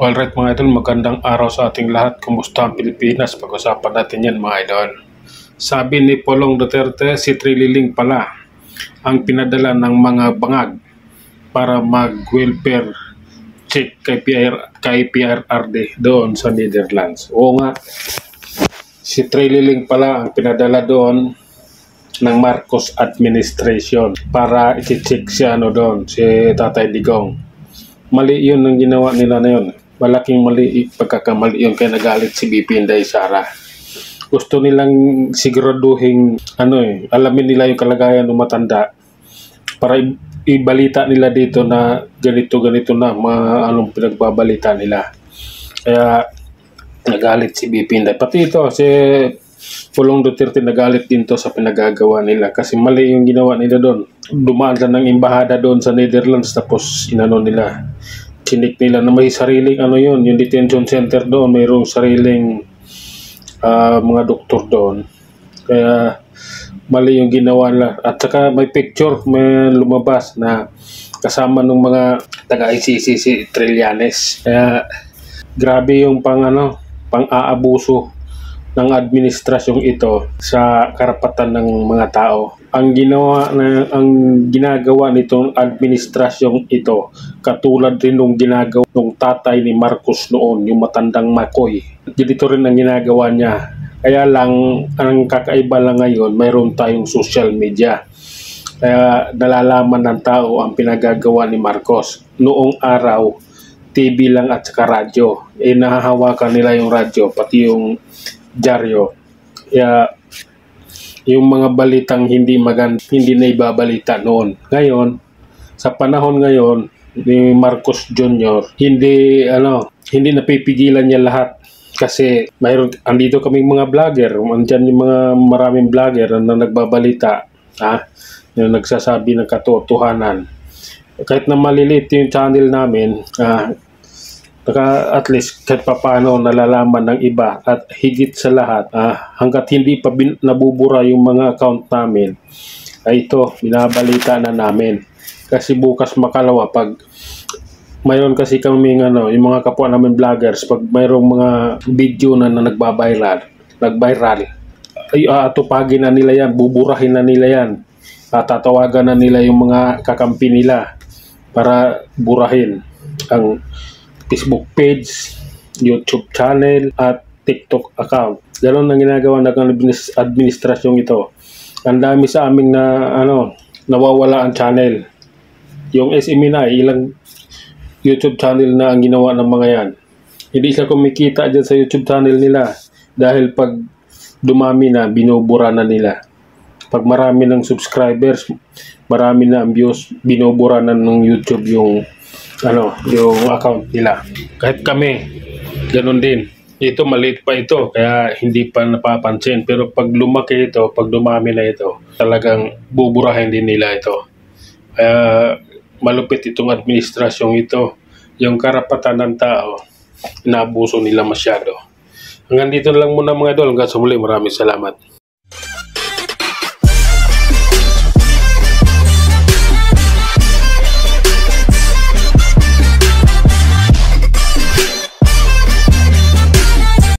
Alright mga idol, magandang araw sa ating lahat. Kumusta ang Pilipinas? Pag-usapan natin yan mga idol. Sabi ni Pulong Duterte, si Trililing pala ang pinadala ng mga bangag para mag-welfare check kay PRRD doon sa Netherlands. Oo nga, si Trililing pala ang pinadala doon ng Marcos administration para i-check si doon, si Tatay Digong. Mali yun ang ginawa nila na yun. Malaking mali, pagkakamali yun, kaya nagalit si BP Inday Sara. Gusto nilang siguraduhin, alamin nila yung kalagayan ng matanda para ibalita nila dito na ganito na anong pinagbabalita nila. Kaya nagalit si BP Inday. Pati ito, si Pulong Duterte nagalit din to sa pinagagawa nila kasi mali yung ginawa nila doon. Dumaan sa ng embahada doon sa Netherlands tapos nila. Sinik nila na may sariling yung detention center doon, mayroong sariling mga doktor doon. Kaya mali yung ginawa nila. At saka may picture, may lumabas na kasama ng mga taga-ICC si Trillanes. Kaya grabe yung pang-aabuso ng administrasyong ito sa karapatan ng mga tao. Ang ginagawa nitong administrasyong ito katulad rin ng ginagawa ng tatay ni Marcos noon, yung matandang Makoy. Dito rin ang ginagawa niya. Kaya lang ang kakaiba lang ngayon, mayroon tayong social media. Kaya nalalaman ng tao ang pinagagawa ni Marcos. Noong araw, TV lang at saka radyo. Nahahawakan nila yung radyo, pati yung dyaryo. Kaya yung mga balitang hindi na ibabalita noon. Ngayon, sa panahon ngayon ni Marcos Jr., hindi napipigilan niya lahat kasi andito kaming mga vlogger, andyan yung mga maraming vlogger na nagbabalita, yung nagsasabi ng katotohanan. Kahit na maliliit yung channel namin, at least kahit paano nalalaman ng iba at higit sa lahat, hanggat hindi pa nabubura yung mga account namin, ay ito, binabalita na namin. Kasi bukas makalawa, pag mayroon kasi kami yung mga kapwa namin vloggers, pag mayroong mga video na nag-viral, ay atupagin na nila yan, buburahin na nila yan, tatawagan na nila yung mga kakampi nila para burahin ang Facebook page, YouTube channel, at TikTok account. Ganon ang ginagawa ng administrasyong ito. Ang dami sa aming nawawala ang channel. Yung SME na, ilang YouTube channel na ang ginawa ng mga yan. Hindi siya kumikita dyan sa YouTube channel nila dahil pag dumami na, binubura na nila. Pag marami ng subscribers, marami na ang views, binubura na ng YouTube yung account nila. Kahit kami, ganun din. Ito, maliit pa ito, kaya hindi pa napapansin. Pero pag lumaki ito, pag dumami na ito, talagang buburahin din nila ito. Kaya malupit itong administrasyong ito. Yung karapatan ng tao, inaabuso nila masyado. Hanggang dito lang muna mga idol. Hanggang sa muli, maraming salamat.